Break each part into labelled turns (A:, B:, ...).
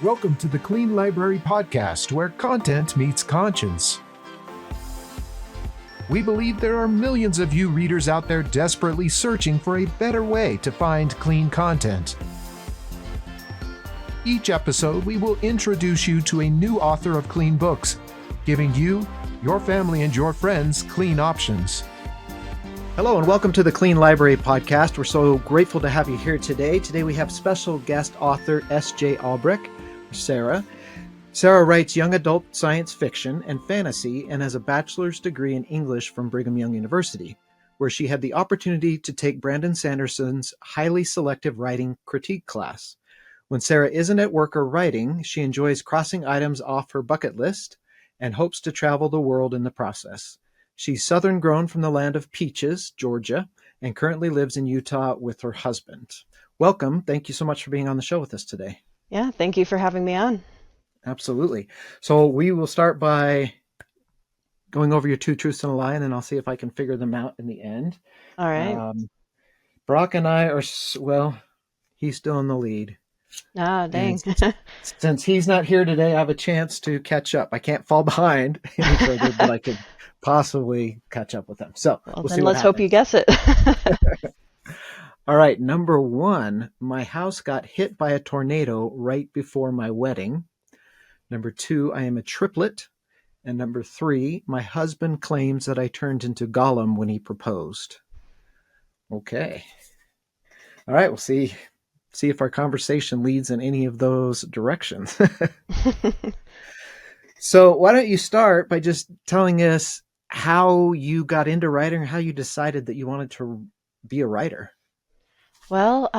A: Welcome to the Clean Library Podcast, where content meets conscience. We believe there are millions of you readers out there desperately searching for a better way to find clean content. Each episode, we will introduce you to a new author of clean books, giving you, your family, and your friends clean options.
B: Hello and welcome to the Clean Library Podcast. We're so grateful to have you here today. Today we have special guest author S.J. Albrecht, Sarah. Sarah writes young adult science fiction and fantasy and has a bachelor's degree in English from Brigham Young University, where she had the opportunity to take Brandon Sanderson's highly selective writing critique class. When Sarah isn't at work or writing, she enjoys crossing items off her bucket list and hopes to travel the world in the process. She's Southern grown from the land of peaches, Georgia, and currently lives in Utah with her husband. Welcome. Thank you so much for being on the show with us today.
C: Yeah, thank you for having me on.
B: Absolutely. So we will start by going over your two truths and a lie, and then I'll see if I can figure them out in the end.
C: All right.
B: Brock and I are, well, he's still in the lead.
C: Ah, dang.
B: Since he's not here today, I have a chance to catch up. I can't fall behind any further, but I could possibly catch up with him. So
C: Well,
B: we'll
C: then
B: see
C: let's hope you guess it.
B: All right. Number one, my house got hit by a tornado right before my wedding. Number two, I am a triplet. And number three, my husband claims that I turned into Gollum when he proposed. Okay. All right. We'll see if our conversation leads in any of those directions. So why don't you start by just telling us how you got into writing, or how you decided that you wanted to be a writer?
C: Well,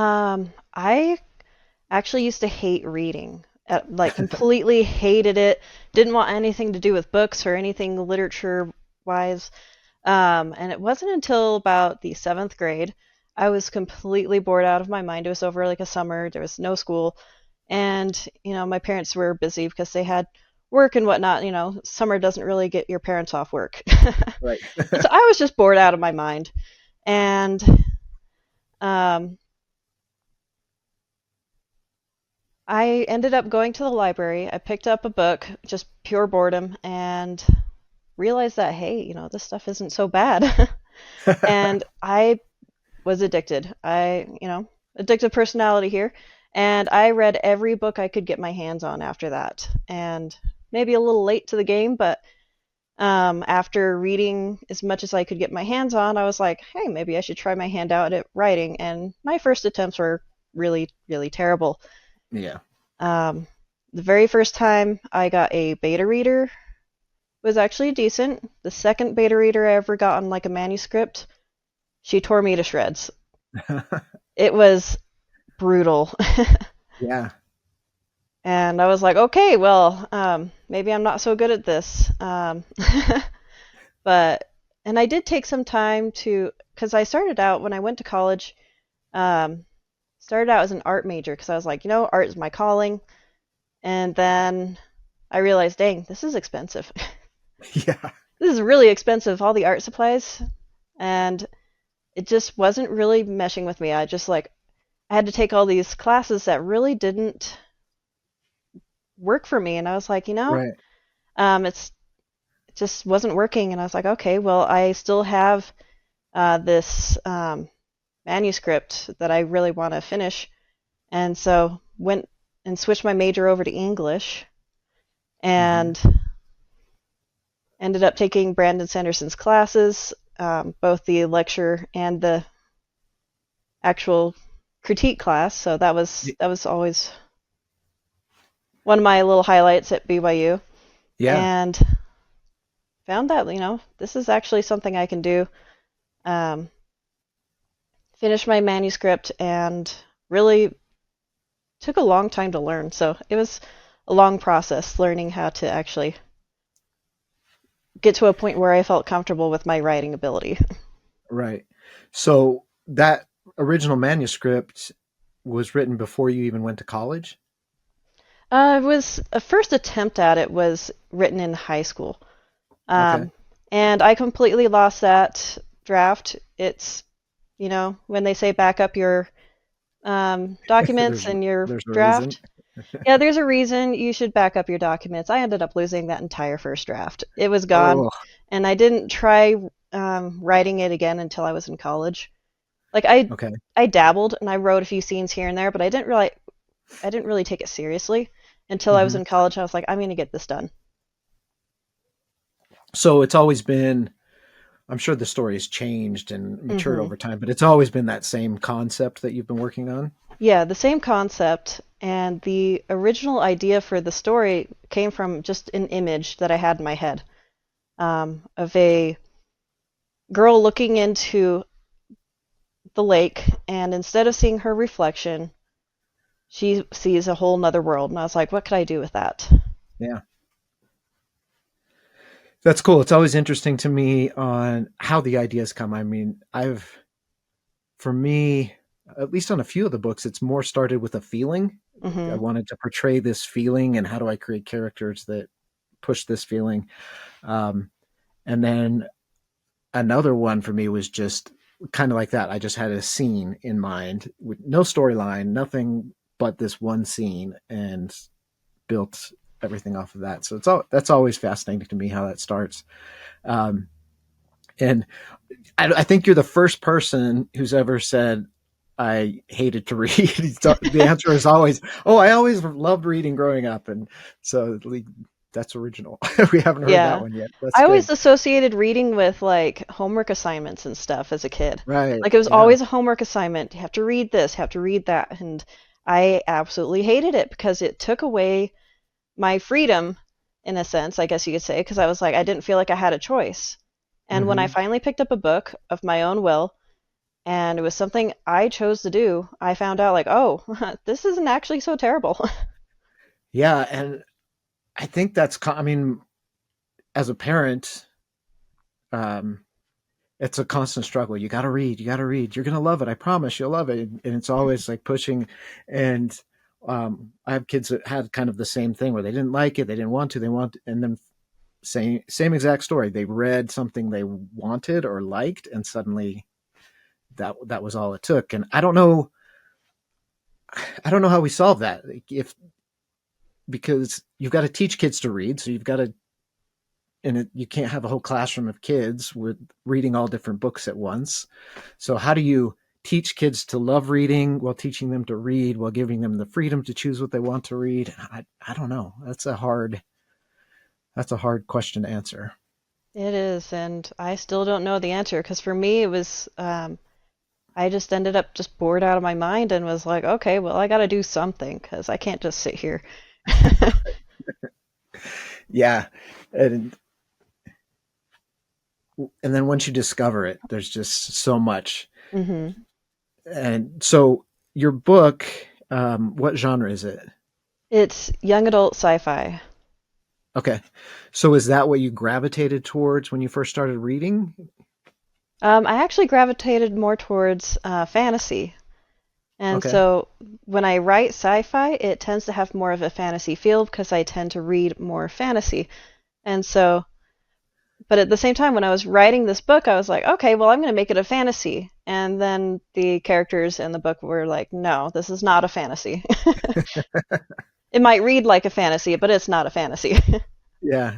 C: I actually used to hate reading. Like completely hated it. Didn't want anything to do with books or anything literature-wise. And it wasn't until about the 7th grade I was completely bored out of my mind. It was over like a summer. There was no school. And, my parents were busy because they had work and whatnot. Summer doesn't really get your parents off work.
B: Right.
C: So I was just bored out of my mind. And I ended up going to the library. I picked up a book, just pure boredom, and realized that, hey, this stuff isn't so bad. And I was addicted. Addictive personality here. And I read every book I could get my hands on after that. And maybe a little late to the game, but after reading as much as I could get my hands on, I was like, hey, maybe I should try my hand out at writing. And my first attempts were really, really terrible.
B: Yeah.
C: The very first time I got a beta reader was actually decent. The second beta reader I ever got on like a manuscript, she tore me to shreds. It was brutal.
B: Yeah.
C: And I was like, okay, well, maybe I'm not so good at this. And I did take some time because I started out when I went to college, started out as an art major because I was like, art is my calling. And then I realized, dang, this is expensive.
B: Yeah.
C: This is really expensive, all the art supplies. And it just wasn't really meshing with me. I had to take all these classes that really didn't work for me. And I was like,
B: Right.
C: it just wasn't working. And I was like, okay, well, I still have this manuscript that I really want to finish. And so went and switched my major over to English and ended up taking Brandon Sanderson's classes, both the lecture and the actual critique class. So that was always one of my little highlights at BYU.
B: Yeah.
C: And found that, this is actually something I can do. Finished my manuscript and really took a long time to learn. So it was a long process learning how to actually get to a point where I felt comfortable with my writing ability.
B: Right. So that original manuscript was written before you even went to college?
C: It was a first attempt at it was written in high school.
B: Okay.
C: And I completely lost that draft. It's, when they say back up your documents and your
B: there's a
C: draft.
B: reason.
C: Yeah, there's a reason you should back up your documents. I ended up losing that entire first draft. It was gone,
B: Oh,
C: and I didn't try writing it again until I was in college. Like
B: okay.
C: I dabbled and I wrote a few scenes here and there, but I didn't really take it seriously until I was
B: Hmm.
C: in college. I was like, I'm gonna get this done.
B: So it's always been, I'm sure the story has changed and matured
C: Hmm.
B: over time, but it's always been that same concept that you've been working on.
C: Yeah, the same concept, and the original idea for the story came from just an image that I had in my head of a girl looking into the lake, and instead of seeing her reflection, she sees a whole nother world. And I was like, what could I do with that?
B: Yeah. That's cool. It's always interesting to me on how the ideas come. I mean, for me, at least on a few of the books, it's more started with a feeling. I
C: Hmm.
B: wanted to portray this feeling and how do I create characters that push this feeling. Um, and then another one for me was just kind of like that. I just had a scene in mind with no storyline, nothing but this one scene, and built everything off of that. So that's always fascinating to me how that starts. Um, and I think you're the first person who's ever said I hated to read. The answer is always, "Oh, I always loved reading growing up," and so that's original. We haven't heard that
C: Yeah.
B: one yet. That's
C: I always
B: good.
C: associated reading with like homework assignments and stuff as a kid.
B: Right?
C: Like it was
B: Yeah.
C: always a homework assignment. You have to read this, you have to read that. And I absolutely hated it because it took away my freedom, in a sense, I guess you could say, because I was like, I didn't feel like I had a choice. And when I
B: Hmm.
C: finally picked up a book of my own will, and it was something I chose to do, I found out, like, oh, this isn't actually so terrible.
B: Yeah, and I think I mean, as a parent, um, it's a constant struggle. You got to read. You got to read. You're gonna love it. I promise you'll love it. And it's always like pushing. And I have kids that had kind of the same thing where they didn't like it, they didn't want to, and then same exact story. They read something they wanted or liked, and suddenly that was all it took. And I don't know how we solve that. Like, if because you've got to teach kids to read, so you've got to you can't have a whole classroom of kids with reading all different books at once. So how do you teach kids to love reading while teaching them to read while giving them the freedom to choose what they want to read? I don't know. That's a hard question to answer.
C: It is, and I still don't know the answer because for me it was I just ended up just bored out of my mind and was like, okay, well, I got to do something because I can't just sit here.
B: Yeah. And and then once you discover it, there's just so much.
C: Hmm.
B: And so your book, what genre is it?
C: It's young adult sci-fi.
B: Okay. So is that what you gravitated towards when you first started reading?
C: I actually gravitated more towards fantasy. And
B: Okay.
C: so when I write sci-fi, it tends to have more of a fantasy feel because I tend to read more fantasy. And so, but at the same time, when I was writing this book, I was like, okay, well, I'm going to make it a fantasy. And then the characters in the book were like, no, this is not a fantasy. It might read like a fantasy, but it's not a fantasy.
B: Yeah.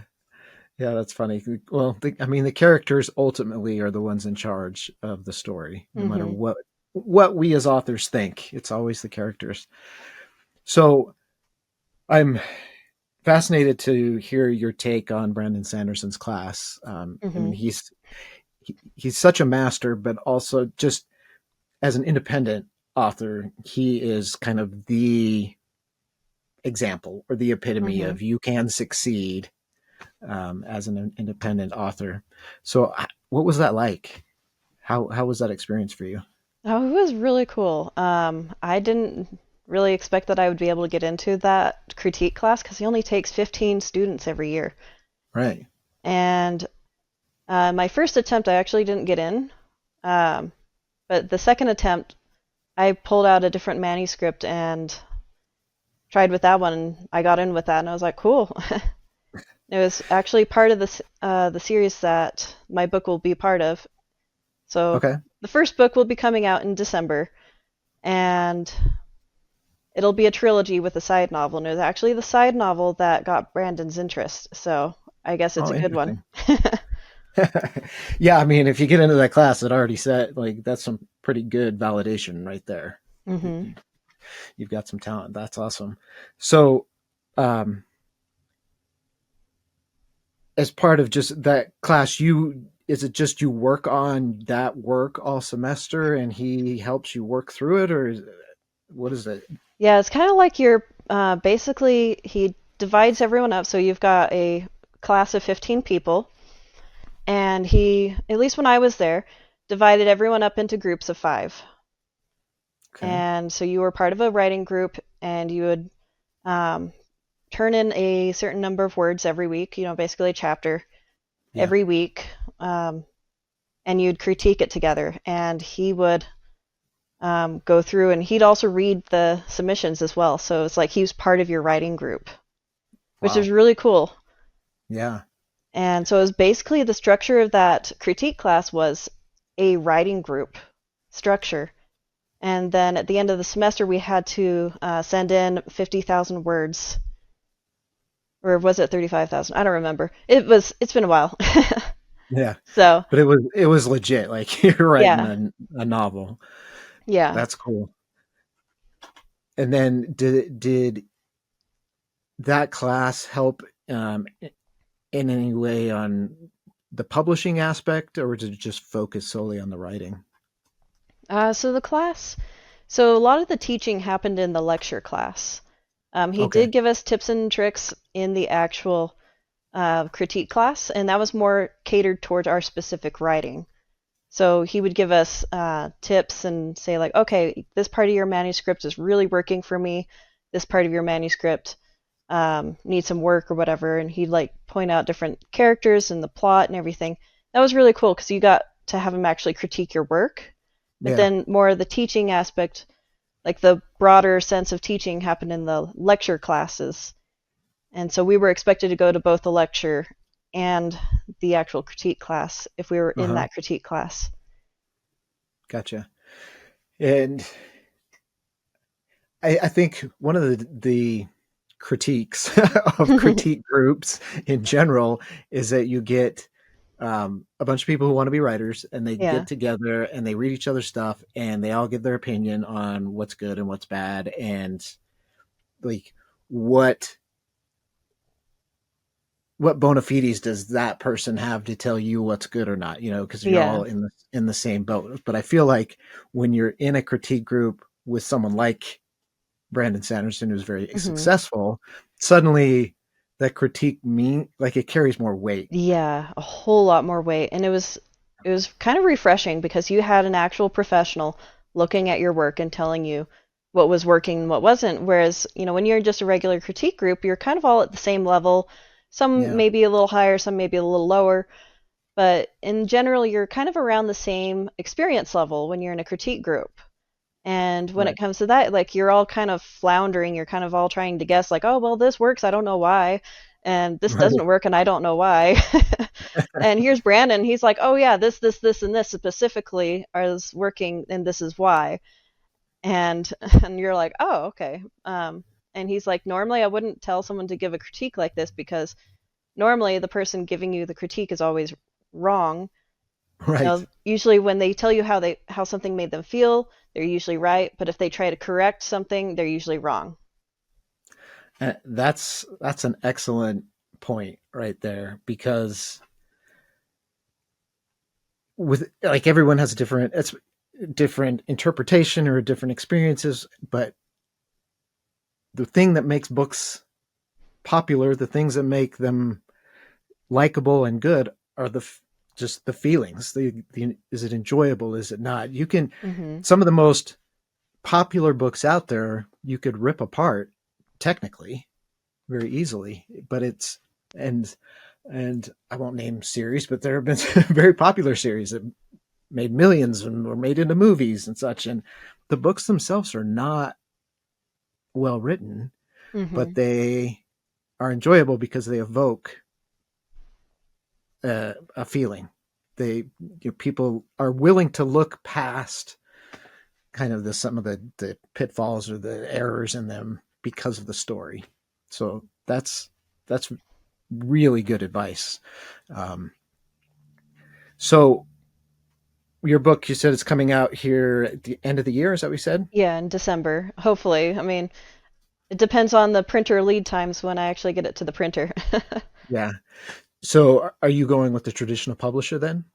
B: Yeah, that's funny. Well, I mean, the characters ultimately are the ones in charge of the story, no matter
C: Hmm.
B: what we as authors think. It's always the characters. So I'm fascinated to hear your take on Brandon Sanderson's class. I mean,
C: Hmm.
B: he's such a master, but also just as an independent author, he is kind of the example or the epitome
C: Hmm.
B: of you can succeed as an independent author. So, what was that like? How was that experience for you?
C: Oh, it was really cool. I didn't really expect that I would be able to get into that critique class because he only takes 15 students every year.
B: Right.
C: And my first attempt, I actually didn't get in. Um, but the second attempt, I pulled out a different manuscript and tried with that one, and I got in with that, and I was like, cool. It was actually part of the series that my book will be part of. So
B: Okay.
C: the first book will be coming out in December, and it'll be a trilogy with a side novel, and it was actually the side novel that got Brandon's interest. So I guess it's
B: Oh,
C: a good one.
B: interesting. Yeah, I mean, if you get into that class, it already said like that's some pretty good validation right there.
C: Hmm.
B: You, you've got some talent. That's awesome. So, um, as part of just that class, you is it just you work on that work all semester, and he helps you work through it, or what is it?
C: Yeah, it's kind of like you're basically he divides everyone up. So you've got a class of 15 people, and he, at least when I was there, divided everyone up into groups of five.
B: Okay.
C: And so you were part of a writing group, and you would um, turn in a certain number of words every week, basically a chapter
B: Yeah.
C: every week, and you'd critique it together. And he would go through, and he'd also read the submissions as well. So it's like he was part of your writing group, which is
B: Wow.
C: really cool.
B: Yeah.
C: And so it was basically the structure of that critique class was a writing group structure. And then at the end of the semester, we had to send in 50,000 words, or was it 35,000? I don't remember. It's been a while.
B: Yeah.
C: So,
B: But it was legit. Like you're writing
C: yeah,
B: a novel.
C: yeah.
B: That's cool. And then did that class help in any way on the publishing aspect, or did it just focus solely on the writing?
C: So the class, so a lot of the teaching happened in the lecture class. He
B: Okay.
C: did give us tips and tricks in the actual critique class, and that was more catered towards our specific writing. So he would give us tips and say, like, okay, this part of your manuscript is really working for me. This part of your manuscript needs some work or whatever. And he'd like point out different characters and the plot and everything. That was really cool because you got to have him actually critique your work. But
B: Yeah.
C: then more of the teaching aspect, like the broader sense of teaching, happened in the lecture classes. And so we were expected to go to both the lecture and the actual critique class if we were in
B: Uh-huh.
C: that critique class.
B: Gotcha. And I think one of the critiques of critique groups in general is that you get a bunch of people who want to be writers, and they
C: Yeah.
B: get together and they read each other's stuff, and they all give their opinion on what's good and what's bad, and like what bona fides does that person have to tell you what's good or not, because you're
C: Yeah.
B: all in the same boat. But I feel like when you're in a critique group with someone like Brandon Sanderson, who's very
C: Hmm.
B: successful, suddenly that critique mean like it carries more weight.
C: Yeah, a whole lot more weight. And it was kind of refreshing because you had an actual professional looking at your work and telling you what was working and what wasn't. Whereas, when you're just a regular critique group, you're kind of all at the same level. Some
B: Yeah.
C: maybe a little higher, some maybe a little lower, but in general, you're kind of around the same experience level when you're in a critique group. And when it
B: Right.
C: comes to that, like you're all kind of floundering, you're kind of all trying to guess, like, oh, well, this works, I don't know why. And this
B: Right.
C: doesn't work, and I don't know why. And here's Brandon, he's like, oh, yeah, this, and this specifically is working, and this is why. And and you're like, oh, okay. And he's like, normally I wouldn't tell someone to give a critique like this because normally the person giving you the critique is always wrong.
B: Right.
C: Usually when they tell you how something made them feel, they're usually right, but if they try to correct something, they're usually wrong.
B: That's an excellent point right there, because with like everyone has a different interpretation or different experiences, but the thing that makes books popular, the things that make them likable and good, are just the feelings. Is it enjoyable? Is it not? You can
C: Hmm.
B: Some of the most popular books out there you could rip apart technically very easily, but it's and and I won't name series, but there have been very popular series that made millions and were made into movies and such, and the books themselves are not well written, but
C: Hmm.
B: they are enjoyable because they evoke a feeling. People are willing to look past kind of some of the pitfalls or the errors in them because of the story. So that's really good advice. Um, so your book, you said it's coming out here at the end of the year. Is that what you said?
C: Yeah, in December, hopefully. I mean, it depends on the printer lead times when I actually get it to the printer.
B: Yeah. So are you going with the traditional publisher then?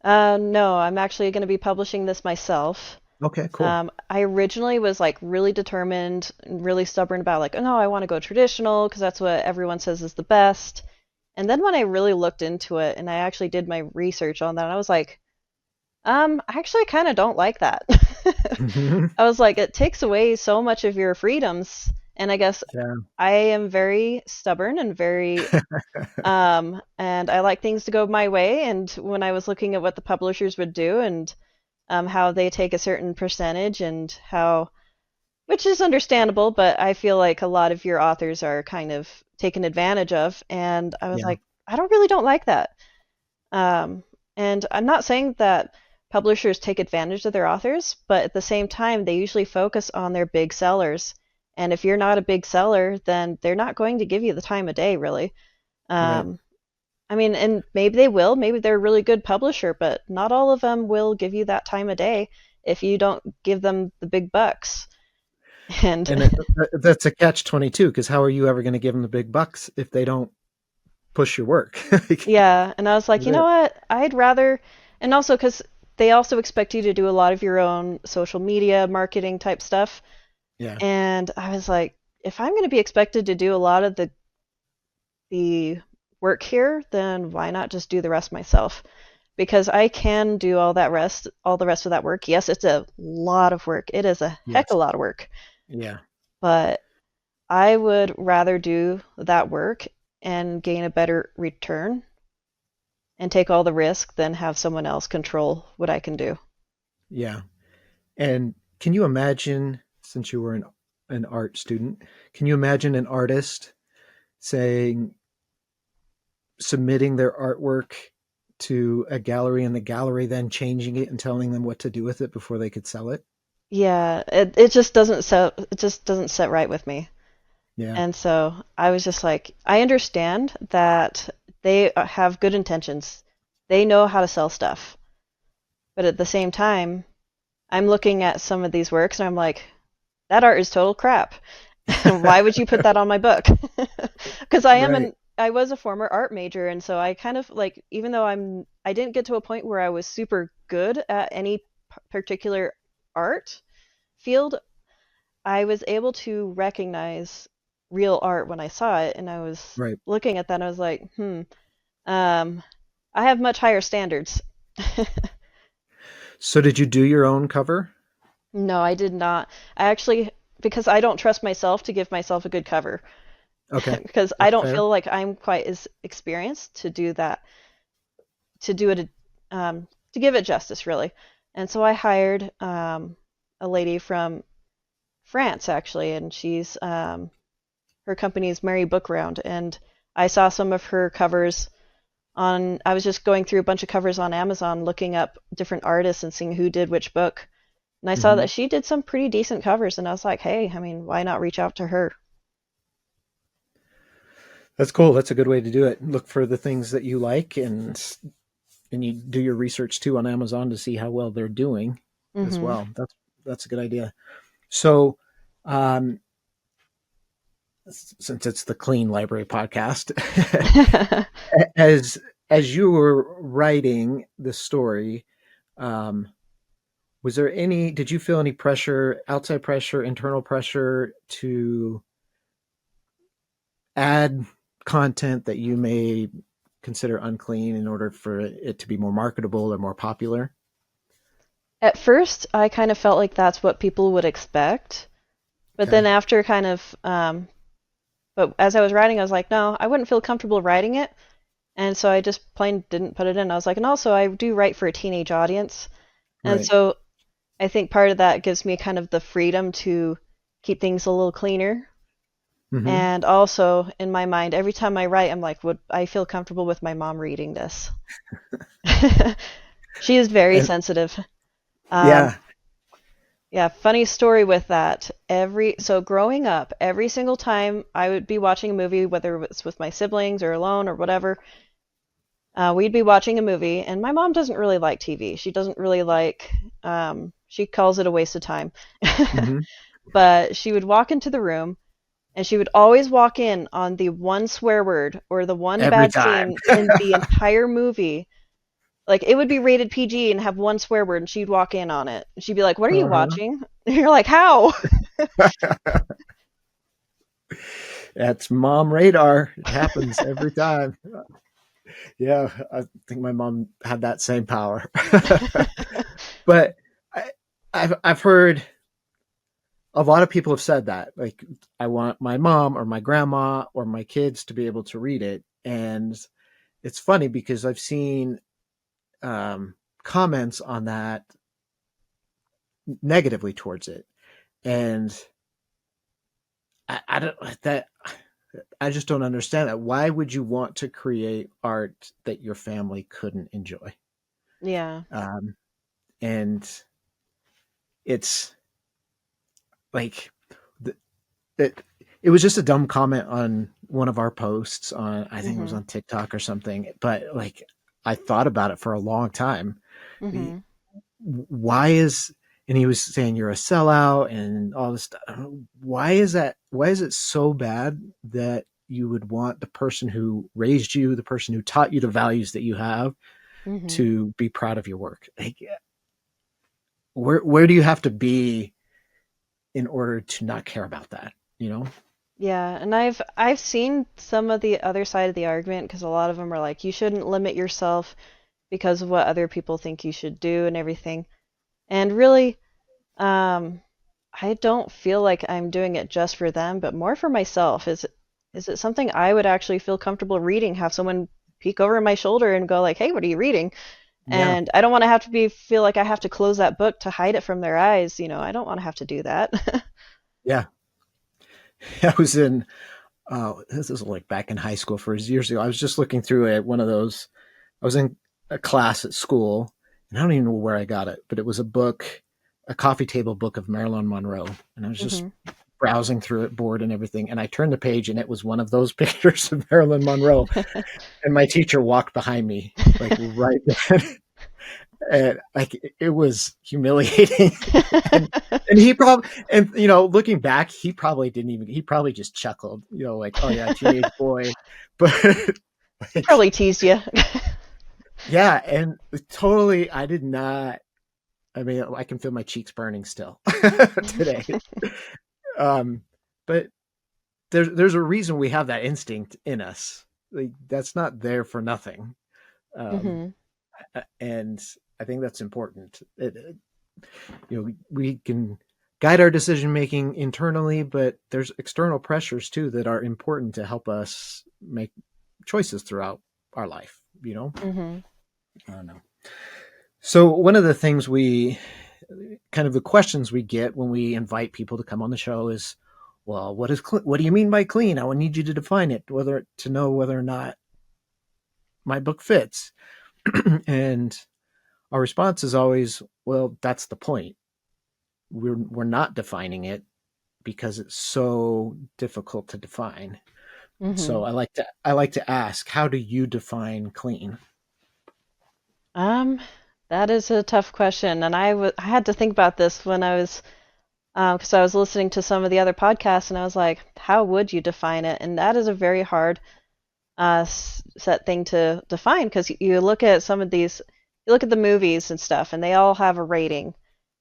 C: No, I'm actually going to be publishing this myself.
B: Okay, cool.
C: I originally was like really determined and really stubborn about like, oh no, I want to go traditional because that's what everyone says is the best. And then when I really looked into it and I actually did my research on that, I was like, I actually kind of don't like that. I was like, it takes away so much of your freedoms. And I guess
B: Yeah.
C: I am very stubborn and very and I like things to go my way. And when I was looking at what the publishers would do and how they take a certain percentage and how, which is understandable, but I feel like a lot of your authors are kind of taken advantage of. And I was
B: Yeah.
C: like, I don't like that. Um, and I'm not saying that publishers take advantage of their authors, but at the same time, they usually focus on their big sellers. And if you're not a big seller, then they're not going to give you the time of day, really.
B: Right.
C: Um, I mean, and maybe they will. Maybe they're a really good publisher, but not all of them will give you that time of day if you don't give them the big bucks. And
B: And that's a catch 22 because how are you ever going to give them the big bucks if they don't push your work? Like,
C: yeah, and I was like, you know
B: that-
C: what? I'd rather, and also because they also expect you to do a lot of your own social media marketing type stuff.
B: yeah.
C: And I was like, if I'm going to be expected to do a lot of the work here, then why not just do the rest myself? Because I can do all the rest of that work. Yes, it's a lot of work. It is a heck of
B: Yes.
C: a lot of work.
B: Yeah.
C: But I would rather do that work and gain a better return and take all the risk than have someone else control what I can do.
B: Yeah. And can you imagine, since you were an art student, can you imagine an artist saying, submitting their artwork to a gallery and the gallery then changing it and telling them what to do with it before they could sell it?
C: Yeah, it just doesn't set right with me.
B: Yeah.
C: And so I was just like, I understand that they have good intentions. They know how to sell stuff. But at the same time, I'm looking at some of these works and I'm like, that art is total crap. Why would you put that on my book? Because
B: Right.
C: I was a former art major, and so I kind of like, even though I didn't get to a point where I was super good at any particular art field, I was able to recognize real art when I saw it, and I was
B: Right.
C: looking at that and I was like, um, I have much higher standards.
B: So did you do your own cover?
C: No, I did not. I actually, because I don't trust myself to give myself a good cover,
B: Okay.
C: because I
B: That's
C: don't
B: fair.
C: feel like I'm quite as experienced to do that, to do it, to give it justice, really. And so I hired a lady from France, actually, and her company is Mary Book Round, and I saw some of her covers on. I was just going through a bunch of covers on Amazon, looking up different artists and seeing who did which book. And I saw
B: Hmm.
C: that she did some pretty decent covers, and I was like, hey, I mean, why not reach out to her?
B: That's cool. That's a good way to do it. Look for the things that you like, and you do your research too on Amazon to see how well they're doing as
C: Hmm.
B: well. That's a good idea. So, um, since it's the Clean Library podcast, as as you were writing the story, um, was there any? Did you feel any pressure, outside pressure, internal pressure to add content that you may consider unclean in order for it to be more marketable or more popular?
C: At first, I kind of felt like that's what people would expect, but then
B: Okay.
C: after kind of, but as I was writing, I was like, no, I wouldn't feel comfortable writing it, and so I just plain didn't put it in. I was like, and also I do write for a teenage audience, and
B: Right.
C: so I think part of that gives me kind of the freedom to keep things a little cleaner.
B: Hmm.
C: And also in my mind, every time I write, I'm like, would I feel comfortable with my mom reading this? She is very
B: And
C: sensitive. Um,
B: yeah,
C: Yeah, funny story with that. So growing up, every single time I would be watching a movie, whether it was with my siblings or alone or whatever, we'd be watching a movie, and my mom doesn't really like TV. She doesn't really like, she calls it a waste of time.
B: Hmm.
C: But she would walk into the room, and she would always walk in on the one swear word or the one
B: Every
C: bad
B: time.
C: scene in the entire movie. Like it would be rated PG and have one swear word, and she'd walk in on it. She'd be like, "What are you
B: Uh-huh.
C: watching?" And you're like, "How?"
B: That's mom radar. It happens every time. Yeah, I think my mom had that same power. But I've heard a lot of people have said that. Like, I want my mom or my grandma or my kids to be able to read it. And it's funny because I've seen comments on that negatively towards it. And I don't that I just don't understand that. Why would you want to create art that your family couldn't enjoy?
C: Yeah.
B: Um, and it's like the, it, it was just a dumb comment on one of our posts on, I think it was
C: Mhm.
B: on TikTok or something, but like I thought about it for a long time.
C: Mhm.
B: Why is, and he was saying you're a sellout and all this stuff. Why is that? Why is it so bad that you would want the person who raised you, the person who taught you the values that you have,
C: Mhm.
B: to be proud of your work? Like, where do you have to be in order to not care about that? You know?
C: Yeah, and I've seen some of the other side of the argument because a lot of them are like, you shouldn't limit yourself because of what other people think you should do and everything. And really, um, I don't feel like I'm doing it just for them, but more for myself. Is it something I would actually feel comfortable reading? Have someone peek over my shoulder and go like, "Hey, what are you reading?"
B: Yeah,
C: And I don't want to have to be feel like I have to close that book to hide it from their eyes. I don't want to have to do that.
B: yeah. I was in. This is like back in high school for years ago. I was just looking through one of those. I was in a class at school, and I don't even know where I got it, but it was a book, a coffee table book of Marilyn Monroe, and I was just
C: Hmm.
B: browsing through it, bored and everything, and I turned the page, and it was one of those pictures of Marilyn Monroe, and my teacher walked behind me, like right then, and like it was humiliating, and he probably, and looking back, he probably didn't even, he probably just chuckled, like, oh yeah, teenage boy, but
C: He
B: like,
C: probably teased you.
B: yeah, and totally, I did not. I mean, I can feel my cheeks burning still today. Um, but there's a reason we have that instinct in us. Like, that's not there for nothing. Um,
C: Hmm.
B: and I think that's important. We can guide our decision making internally, but there's external pressures too that are important to help us make choices throughout our life.
C: Hmm.
B: I don't know. So one of the things kind of the questions we get when we invite people to come on the show is, well, what do you mean by clean? I would need you to define it, to know whether or not my book fits. And our response is always, well, that's the point. We're not defining it because it's so difficult to define.
C: Hmm.
B: So I like to ask, how do you define clean?
C: Um, that is a tough question, and I had to think about this when I was because I was listening to some of the other podcasts, and I was like, how would you define it? And that is a very hard set thing to define because you look at some of these, you look at the movies and stuff, and they all have a rating,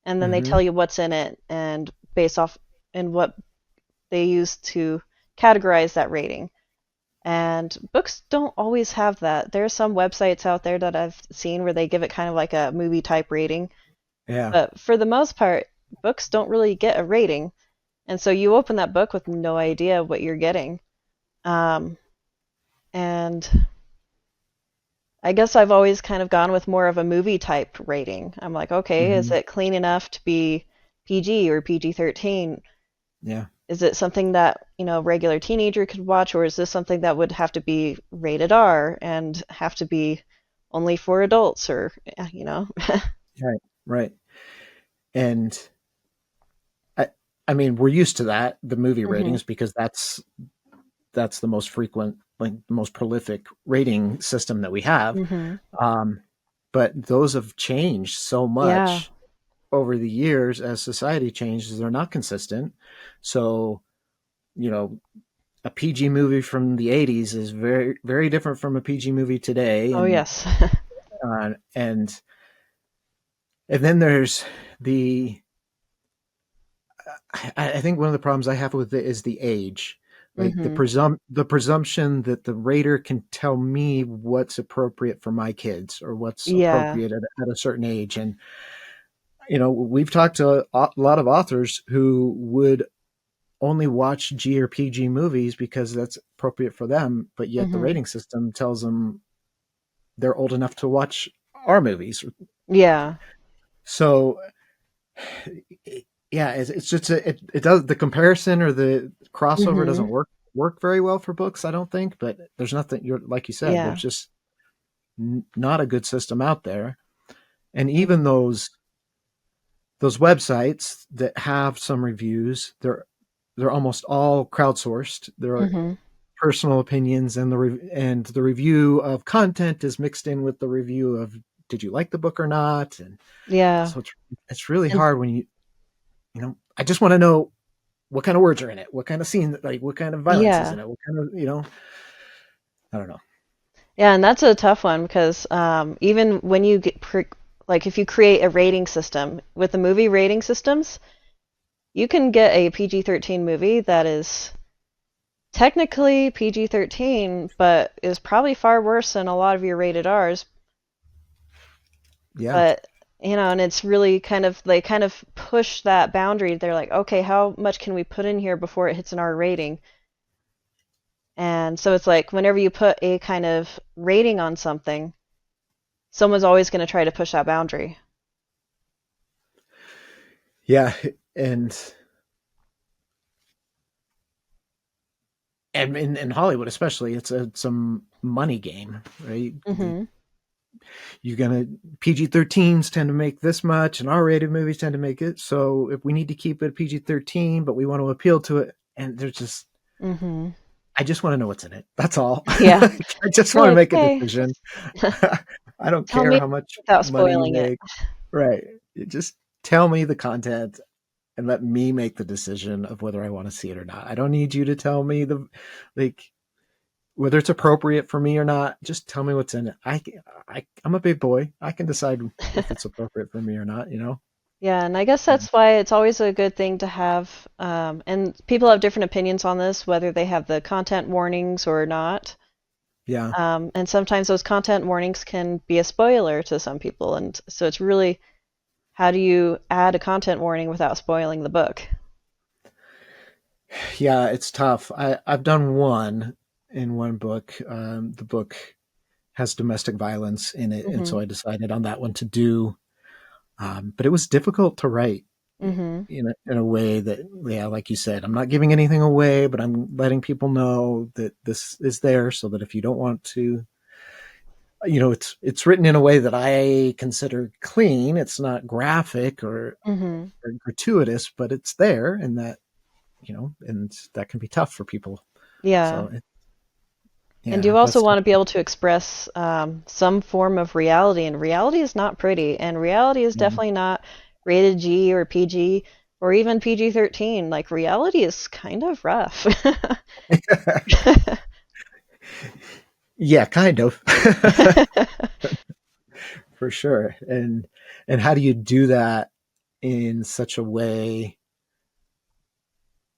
C: and then they
B: Mm-hmm.
C: tell you what's in it, and based off and what they use to categorize that rating. And books don't always have that. There are some websites out there that I've seen where they give it kind of like a movie type rating,
B: Yeah.
C: but for the most part, books don't really get a rating. And so you open that book with no idea what you're getting. Um, and I guess I've always kind of gone with more of a movie type rating. I'm like, okay, is
B: Mm-hmm.
C: it clean enough to be PG or PG-13?
B: Yeah.
C: Is it something that, regular teenager could watch, or is this something that would have to be rated R and have to be only for adults or.
B: Right. Right. And I mean, we're used to that, the movie
C: Hmm.
B: ratings, because that's the most frequent, like the most prolific rating system that we have.
C: Hmm.
B: Um, but those have changed so
C: Yeah.
B: much over the years as society changes. They're not consistent. So, you know, a PG movie from the 80s is very, very different from a PG movie today.
C: Oh, yes.
B: And then there's the, I think one of the problems I have with it is the age, like
C: Hmm.
B: the presumption that the rater can tell me what's appropriate for my kids or what's
C: Yeah.
B: appropriate at a certain age. And we've talked to a lot of authors who would only watch G or PG movies because that's appropriate for them, but yet the
C: Hmm.
B: rating system tells them they're old enough to watch our movies.
C: Yeah.
B: So yeah, it's just it does, the comparison or the crossover
C: Hmm.
B: doesn't work very well for books, I don't think. But there's nothing, you're like you said,
C: Yeah.
B: there's just not a good system out there. And even those websites that have some reviews, they're almost all crowdsourced. They're
C: Hmm.
B: personal opinions, and the review of content is mixed in with the review of did you like the book or not. And
C: Yeah.
B: so it's really
C: And
B: hard when I just want to know what kind of words are in it, what kind of scene, like what kind of violence is
C: yeah.
B: in it, what kind of, I don't know.
C: Yeah, and that's a tough one because even when you like if you create a rating system with the movie rating systems, you can get a PG-13 movie that is technically PG-13, but is probably far worse than a lot of your rated Rs.
B: Yeah.
C: But and it's really kind of they kind of push that boundary. They're like, okay, how much can we put in here before it hits an R rating? And so it's like whenever you put a kind of rating on something, someone's always going to try to push that boundary.
B: Yeah. And and in Hollywood especially, it's a money game, right?
C: Hmm.
B: You're gonna PG-13s tend to make this much, and R-rated movies tend to make it. So if we need to keep it PG-13, but we want to appeal to it, and there's just
C: Hmm.
B: I just want to know what's in it. That's all.
C: Yeah.
B: I just
C: You're
B: want to
C: like,
B: make a
C: hey,
B: decision.
C: just
B: I don't
C: tell
B: care
C: me
B: how much
C: without
B: money you
C: spoiling it.
B: make. Right. You just tell me the content and let me make the decision of whether I want to see it or not. I don't need you to tell me like whether it's appropriate for me or not. Just tell me what's in it. I'm a big boy. I can decide if it's appropriate for me or not.
C: Yeah, and I guess that's why it's always a good thing to have, and people have different opinions on this, whether they have the content warnings or not.
B: Yeah.
C: And sometimes those content warnings can be a spoiler to some people, and so it's really how do you add a content warning without spoiling the book?
B: Yeah, it's tough. I've done one in one book. The book has domestic violence in it, and
C: Hmm.
B: so I decided on that one to do. But it was difficult to write
C: Hmm.
B: in a way that, yeah, like you said, I'm not giving anything away, but I'm letting people know that this is there, so that if you don't want to, it's written in a way that I consider clean. It's not graphic
C: Hmm.
B: or gratuitous, but it's there, and that can be tough for people.
C: Yeah.
B: So
C: And
B: yeah,
C: you also
B: that's
C: want to be able to express some form of reality, and reality is not pretty, and reality is
B: Mhm.
C: definitely not rated G or PG or even PG-13. Like reality is kind of rough.
B: Yeah, kind of. For sure. And how do you do that in such a way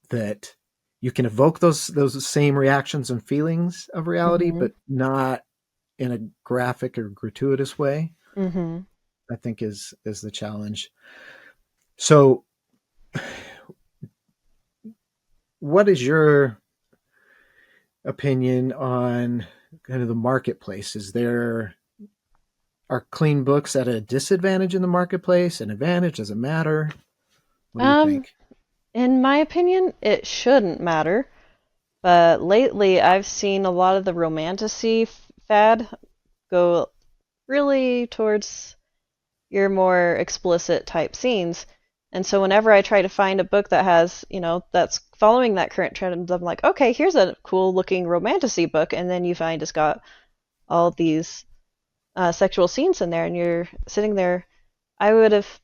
B: that you can evoke those same reactions and feelings of reality,
C: Hmm.
B: but not in a graphic or gratuitous way?
C: Hmm.
B: I think is the challenge. So, what is your opinion on kind of the marketplace? Are clean books at a disadvantage in the marketplace? An advantage? Does it matter? What do you
C: Um,
B: think?
C: in my opinion, it shouldn't matter, but lately I've seen a lot of the romantasy fad go really towards your more explicit type scenes. And so whenever I try to find a book that has, that's following that current trend, I'm like, okay, here's a cool looking romantasy book, and then you find it's got all these sexual scenes in there, and you're sitting there. I would have,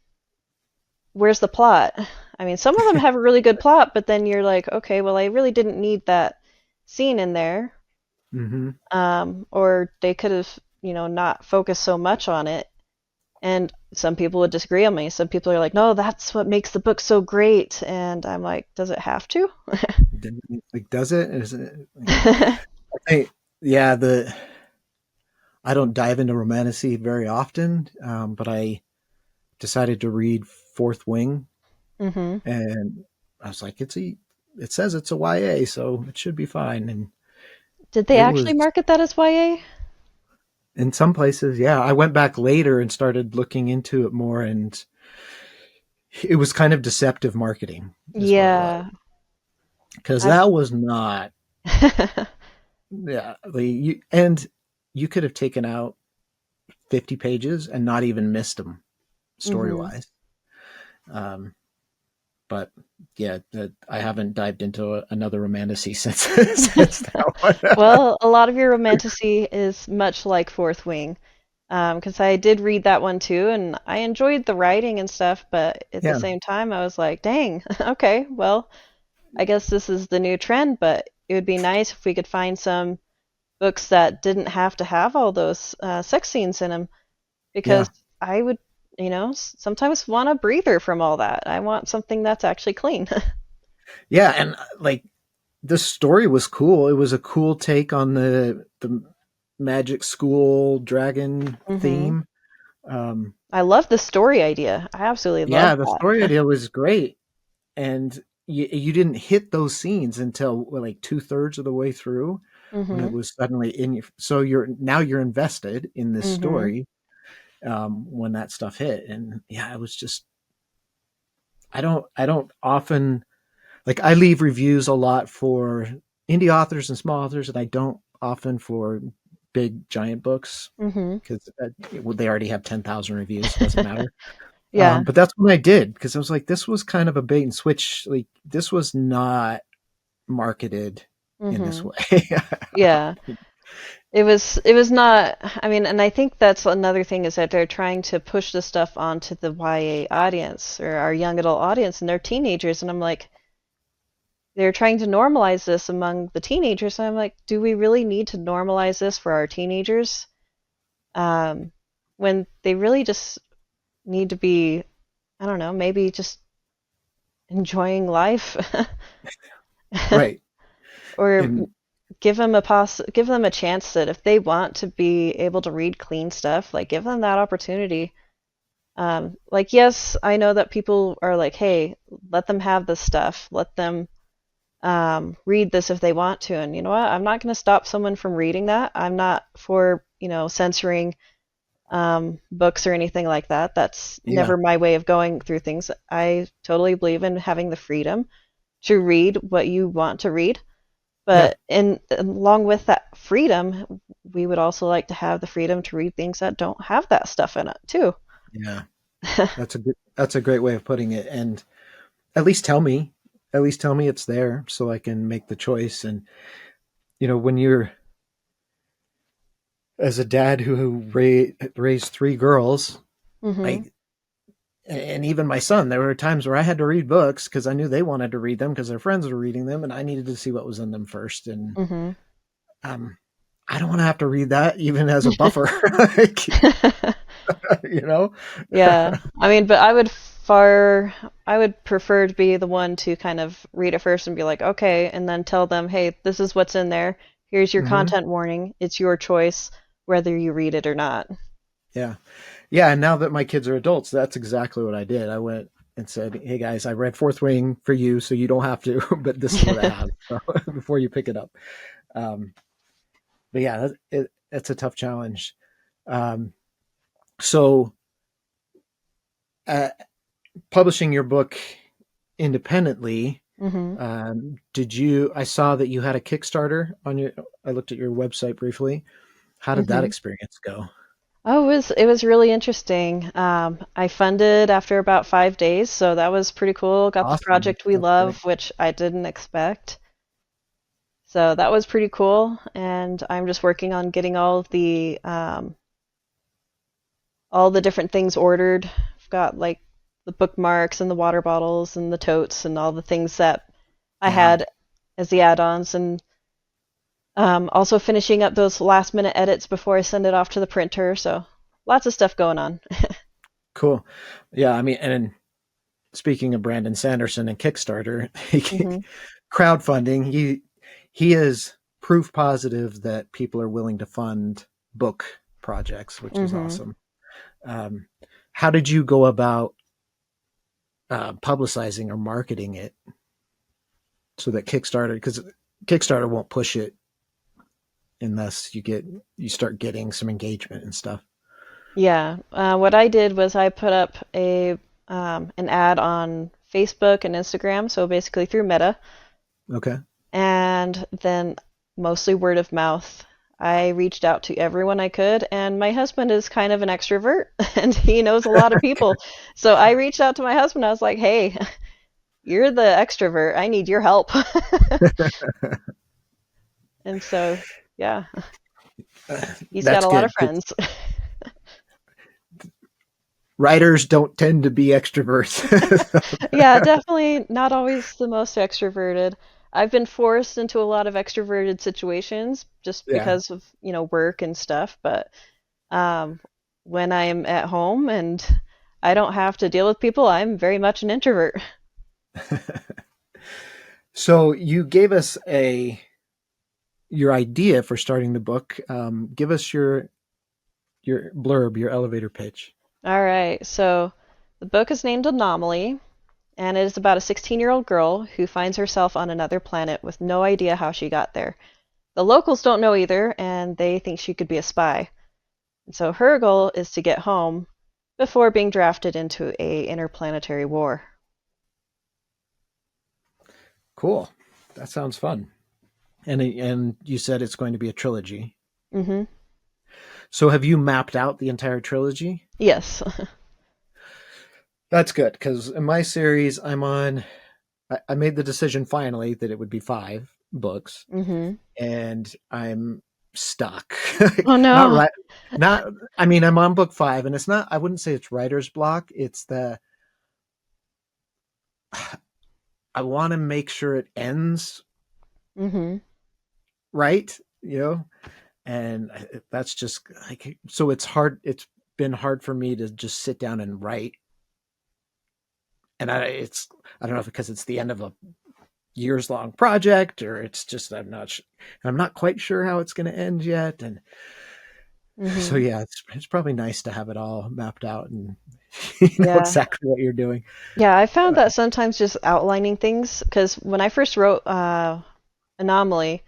C: where's the plot? I mean, some of them have a really good plot, but then you're like, okay, well, I really didn't need that scene in there.
B: Mm-hmm.
C: Or they could have, not focused so much on it. And some people would disagree on me. Some people are like, no, that's what makes the book so great. And I'm like, does it have to?
B: Like, does it? Is it? I, yeah, I don't dive into romantasy very often, but I decided to read Fourth Wing,
C: hmm
B: and I was like, it says it's a YA, so it should be fine. And
C: Did they
B: it
C: actually
B: was
C: market that as YA?
B: in some places, yeah. I went back later and started looking into it more, and it was kind of deceptive marketing, is what it was,
C: Yeah.
B: because
C: I've
B: that was not, yeah. And you could have taken out 50 pages and not even missed them story
C: hmm
B: wise. But yeah, I haven't dived into another romantasy since since that one.
C: Well, a lot of your romantasy is much like Fourth Wing, because I did read that one too, and I enjoyed the writing and stuff, but at the
B: Yeah,
C: same time, I was like, dang, okay, well, I guess this is the new trend, but it would be nice if we could find some books that didn't have to have all those sex scenes in them,
B: yeah,
C: because I would, sometimes want a breather from all that. I want something that's actually clean.
B: yeah. And like the story was cool. It was a cool take on the magic school dragon
C: hmm
B: theme. Um,
C: I love the story idea. I absolutely love
B: yeah, the story
C: that.
B: idea was great, and you didn't hit those scenes until like 2/3 of the way through, when it
C: hmm
B: was suddenly in you. So you're invested in this
C: hmm
B: story, when that stuff hit. And yeah, it was just, I don't often, like, I leave reviews a lot for indie authors and small authors, and I don't often for big giant books,
C: hmm
B: because well, they already have 10,000 reviews. It doesn't matter.
C: Yeah.
B: But that's what I did, because I was like, this was kind of a bait and switch. Like, this was not marketed in this
C: hmm
B: way.
C: Yeah. It was not, I mean, and I think that's another thing is that they're trying to push this stuff onto the YA audience or our young adult audience, and they're teenagers, and I'm like, they're trying to normalize this among the teenagers, and I'm like, do we really need to normalize this for our teenagers? Um, when they really just need to be, I don't know, maybe just enjoying life.
B: Right.
C: Or
B: And
C: give them a chance that if they want to be able to read clean stuff, like give them that opportunity. Like yes, I know that people are like, hey, let them have this stuff. Let them read this if they want to. And you know what? I'm not going to stop someone from reading that. I'm not for, censoring books or anything like that. That's
B: yeah,
C: never my way of going through things. I totally believe in having the freedom to read what you want to read.
B: yeah,
C: But along with that freedom, we would also like to have the freedom to read things that don't have that stuff in it too.
B: yeah. That's a great way of putting it. And at least tell me, it's there, so I can make the choice. And when you're, as a dad who raised three girls,
C: hmm
B: I and even my son, there were times where I had to read books because I knew they wanted to read them because their friends were reading them, and I needed to see what was in them first. And
C: hmm
B: um, I don't want to have to read that even as a buffer, like, you know.
C: Yeah. I mean, but I would prefer to be the one to kind of read it first and be like, okay, and then tell them, hey, this is what's in there. Here's your
B: Hmm.
C: content warning. It's your choice whether you read it or not.
B: Yeah, yeah. And now that my kids are adults, that's exactly what I did. I went and said, "Hey guys, I read Fourth Wing for you, so you don't have to, but this is what I have, so, before you pick it up." Um, but yeah, it's a tough challenge. Um, so, uh, publishing your book independently,
C: hmm
B: did you? I saw that you had a Kickstarter on your. I looked at your website briefly. How did that
C: hmm
B: experience go?
C: Oh, it was really interesting. I funded after about 5 days, so that was pretty cool. Got the
B: Awesome.
C: project we
B: That's great.
C: love, which I didn't expect. So that was pretty cool. And I'm just working on getting all the different things ordered. I've got like the bookmarks and the water bottles and the totes and all the things that I
B: Yeah.
C: had as the add-ons, and also finishing up those last minute edits before I send it off to the printer. So lots of stuff going on.
B: Cool. Yeah. I mean, and speaking of Brandon Sanderson and Kickstarter,
C: Hmm.
B: crowdfunding, he is proof positive that people are willing to fund book projects, which is
C: Hmm.
B: awesome. Um, how did you go about publicizing or marketing it so that Kickstarter, because Kickstarter won't push it unless you start getting some engagement and stuff.
C: Yeah. What I did was I put up a an ad on Facebook and Instagram, so basically through Meta,
B: Okay.
C: and then mostly word of mouth. I reached out to everyone I could, and my husband is kind of an extrovert and he knows a lot of people. So I reached out to my husband. I was like, "Hey, you're the extrovert. I need your help." And so, yeah, he's got
B: That's
C: a lot of
B: good because
C: friends.
B: writers don't tend to be extroverts.
C: Yeah, definitely not always the most extroverted. I've been forced into a lot of extroverted situations just
B: Yeah.
C: because of, work and stuff, but um, when I'm at home and I don't have to deal with people, I'm very much an introvert.
B: So you gave us a your idea for starting the book. Give us your blurb, your elevator pitch.
C: All right, so the book is named Anomaly, and it is about a 16-year-old girl who finds herself on another planet with no idea how she got there. The locals don't know either, and they think she could be a spy. And so her goal is to get home before being drafted into a interplanetary war.
B: Cool. That sounds fun. And you said it's going to be a trilogy.
C: Hmm.
B: So have you mapped out the entire trilogy?
C: Yes.
B: That's good because in my series, I made the decision finally that it would be 5 books,
C: Hmm.
B: and I'm stuck.
C: Oh
B: Not
C: no.
B: right. Not. I mean, I'm on book 5, and it's not. I wouldn't say it's writer's block. It's the I want to make sure it ends
C: Hmm.
B: right. And that's just like so. It's hard. It's been hard for me to just sit down and write, and I don't know if because it's the end of a years long project or it's just I'm not quite sure how it's going to end yet, and so
C: Hmm.
B: yeah, it's probably nice to have it all mapped out and you know
C: Yeah.
B: exactly what you're doing.
C: Yeah, I found that sometimes just outlining things, because when I first wrote Anomaly,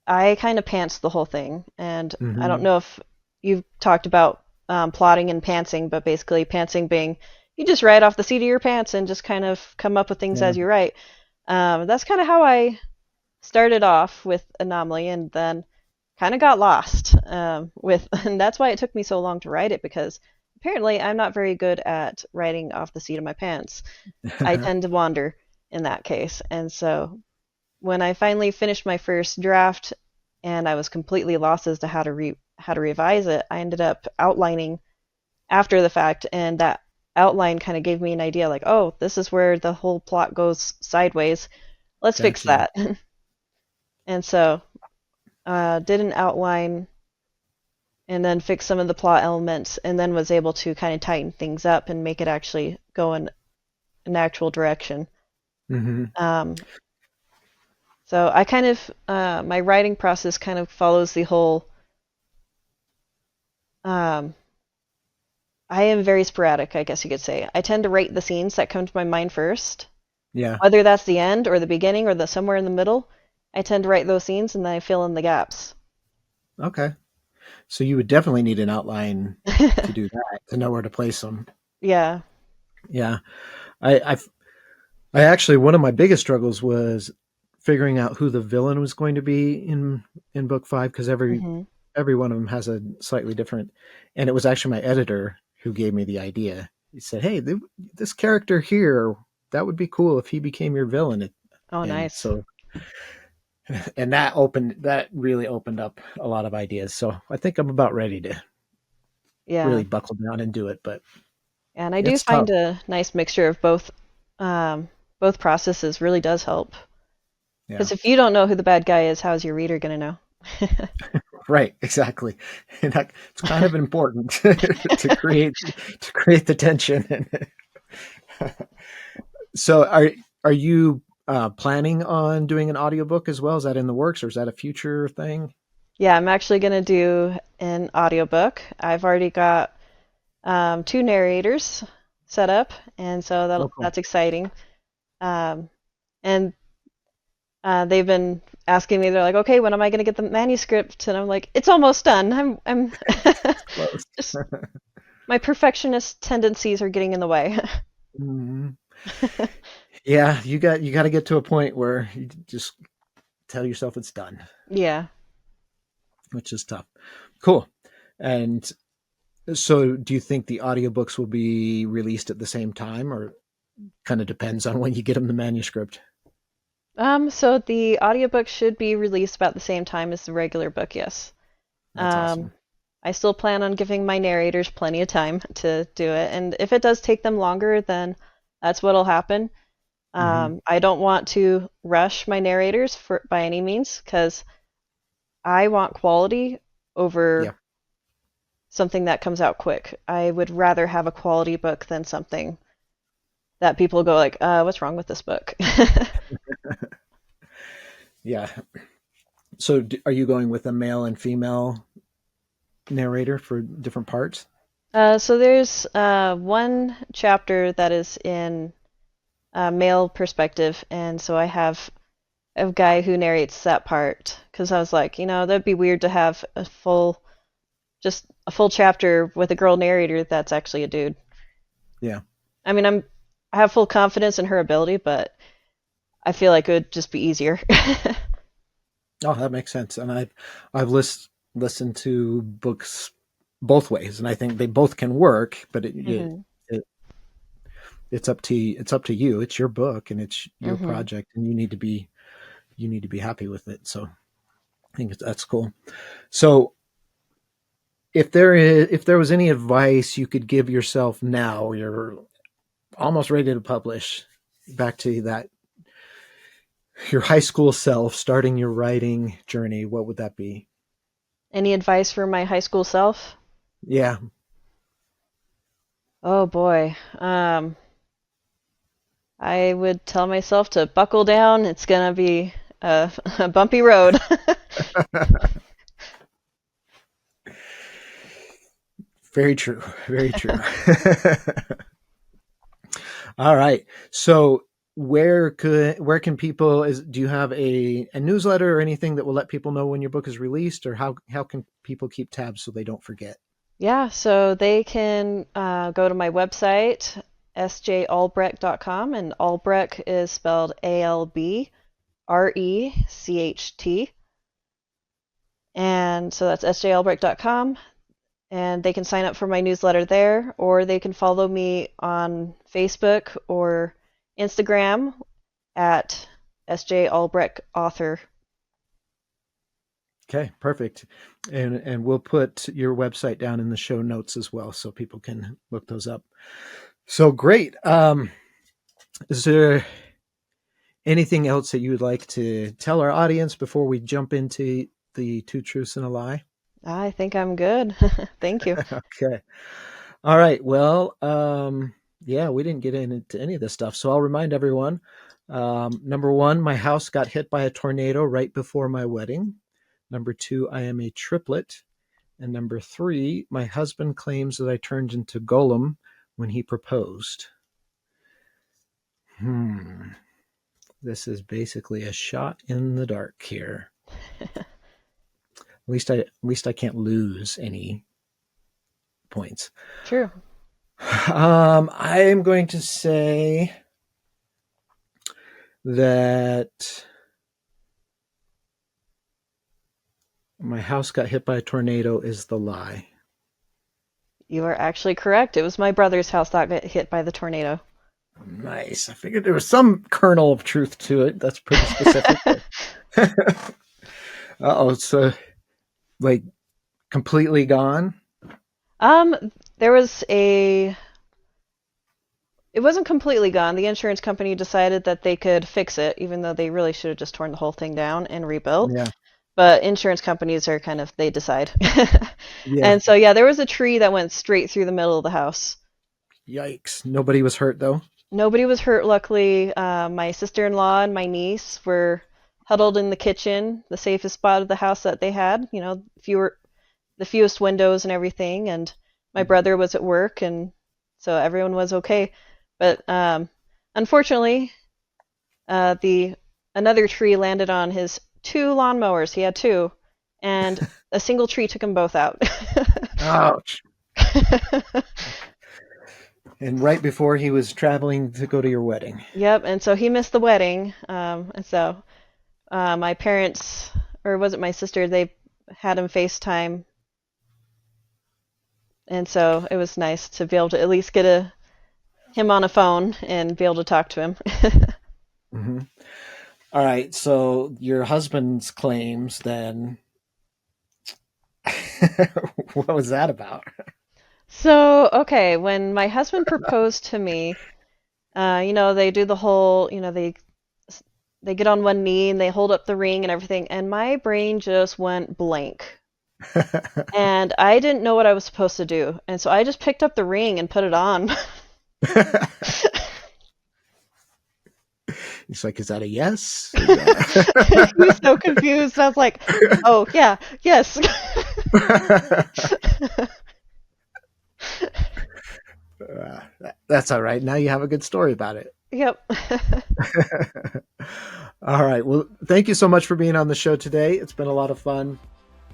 C: I kind of pantsed the whole thing. And I don't
B: Hmm.
C: know if you've talked about plotting and pantsing, but basically pantsing being you just write off the seat of your pants and just kind of come up with things
B: Yeah,
C: as you write. That's kind of how I started off with Anomaly, and then kind of got lost and that's why it took me so long to write it, because apparently I'm not very good at writing off the seat of my pants. I tend to wander in that case. And so when I finally finished my first draft and I was completely lost as to how to revise it, I ended up outlining after the fact, and that outline kind of gave me an idea like, oh, this is where the whole plot goes sideways. Let's fix
B: gotcha.
C: that. And so did an outline and then fix some of the plot elements, and then was able to kind of tighten things up and make it actually go in an actual direction.
B: Hmm.
C: Um, So I kind of my writing process kind of follows the whole. Um, I am very sporadic, I guess you could say. I tend to write the scenes that come to my mind first,
B: Yeah.
C: whether that's the end or the beginning or the somewhere in the middle. I tend to write those scenes and then I fill in the gaps.
B: Okay. So you would definitely need an outline to do that, to know where to place them.
C: Yeah.
B: Yeah. I actually, one of my biggest struggles was figuring out who the villain was going to be in book 5, because
C: Hmm.
B: every one of them has a slightly different. And it was actually my editor who gave me the idea. He said, "Hey, this character here, that would be cool if he became your villain."
C: Oh,
B: And
C: nice.
B: so, and that really opened up a lot of ideas. So I think I'm about ready to
C: Yeah.
B: really buckle down and do it. But
C: And I do
B: it's tough.
C: find a nice mixture of both processes really does help.
B: Yeah.
C: Because if you don't know who the bad guy is, how's your reader going to know?
B: Right, exactly. And it's kind of important to create the tension. So are you planning on doing an audiobook as well? Is that in the works or is that a future thing?
C: Yeah, I'm actually going to do an audiobook. I've already got two narrators set up, and so
B: Oh, cool.
C: that's exciting. Um, and they've been asking me, they're like, "Okay, when am I going to get the manuscript?" And I'm like, "It's almost done. I'm
B: It's close.
C: just my perfectionist tendencies are getting in the way."
B: Mhm. Yeah, you got to get to a point where you just tell yourself it's done,
C: Yeah.
B: which is tough. Cool. And so do you think the audiobooks will be released at the same time or kind of depends on when you get them the manuscript?
C: So the audiobook should be released about the same time as the regular book, yes.
B: That's
C: Um,
B: awesome.
C: I still plan on giving my narrators plenty of time to do it, and if it does take them longer, then that's what'll happen.
B: Hmm.
C: I don't want to rush my narrators for by any means, because I want quality
B: Yeah.
C: over something that comes out quick. I would rather have a quality book than something that people go like, what's wrong with this book?"
B: Yeah. So are you going with a male and female narrator for different parts?
C: So there's one chapter that is in male perspective, and so I have a guy who narrates that part because I was like, that'd be weird to have just a full chapter with a girl narrator that's actually a dude.
B: Yeah.
C: I mean, I have full confidence in her ability, but I feel like it would just be easier.
B: Oh, that makes sense. And I've listened to books both ways, and I think they both can work, but
C: Hmm.
B: it's up to you. It's your book and it's your
C: Hmm.
B: project, and you need to be happy with it. So I think that's cool. So if there was any advice you could give yourself now, you're almost ready to publish, back to that your high school self starting your writing journey, what would that be?
C: Any advice for my high school self?
B: Yeah.
C: Oh boy. I would tell myself to buckle down. It's gonna be a bumpy road.
B: Very true. Very true. All right. So where can people do you have a newsletter or anything that will let people know when your book is released, or how can people keep tabs so they don't forget?
C: Yeah, so they can go to my website, sjalbrecht.com, and Albrecht is spelled Albrecht. And so that's sjalbrecht.com, and they can sign up for my newsletter there, or they can follow me on Facebook or Instagram at sjalbrecht author.
B: Okay, perfect. And we'll put your website down in the show notes as well so people can look those up. So great. Is there anything else that you would like to tell our audience before we jump into the two truths and a lie?
C: I think I'm good. Thank you.
B: Okay. All right. Well, yeah, we didn't get into any of this stuff. So I'll remind everyone. Number one, my house got hit by a tornado right before my wedding. Number two, I am a triplet. And number three, my husband claims that I turned into Gollum when he proposed. This is basically a shot in the dark here. At least I can't lose any points.
C: True.
B: I am going to say that My house got hit by a tornado is the lie.
C: You are actually correct. It was my brother's house that got hit by the tornado.
B: Nice. I figured there was some kernel of truth to it. That's pretty specific. Uh-oh, it's like completely gone.
C: Um, there was a It wasn't completely gone. The insurance company decided that they could fix it, even though they really should have just torn the whole thing down and rebuilt.
B: Yeah.
C: But insurance companies are kind of, they decide.
B: Yeah.
C: And so, yeah, there was a tree that went straight through the middle of the house.
B: Yikes. Nobody was hurt though.
C: Nobody was hurt, luckily. My sister-in-law and my niece were huddled in the kitchen, the safest spot of the house that they had, the fewest windows and everything. And my brother was at work, and so everyone was okay. But unfortunately, the another tree landed on his two lawnmowers. He had two, and a single tree took them both out.
B: Ouch. And right before he was traveling to go to your wedding.
C: Yep, and so he missed the wedding. And so my parents, or was it my sister, they had him FaceTime. And so it was nice to be able to at least get him on a phone and be able to talk to him.
B: Mm-hmm. All right. So your husband's claims then, what was that about?
C: So, okay, when my husband proposed to me, they do the whole, they get on one knee and they hold up the ring and everything, and my brain just went blank. And I didn't know what I was supposed to do. And so I just picked up the ring and put it on.
B: He's like, is that a yes?
C: He was so confused. I was like, oh, yeah, yes.
B: That's all right. Now you have a good story about it.
C: Yep.
B: All right. Well, thank you so much for being on the show today. It's been a lot of fun.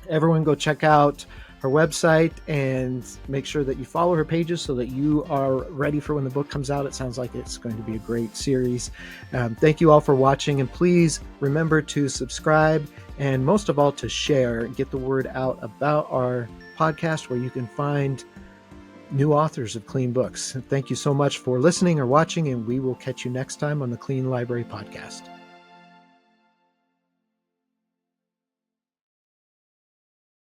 B: Everyone go check out her website and make sure that you follow her pages so that you are ready for when the book comes out. It sounds like it's going to be a great series. Thank you all for watching, and please remember to subscribe and most of all to share, get the word out about our podcast where you can find new authors of clean books. Thank you so much for listening or watching, and we will catch you next time on the Clean Library Podcast.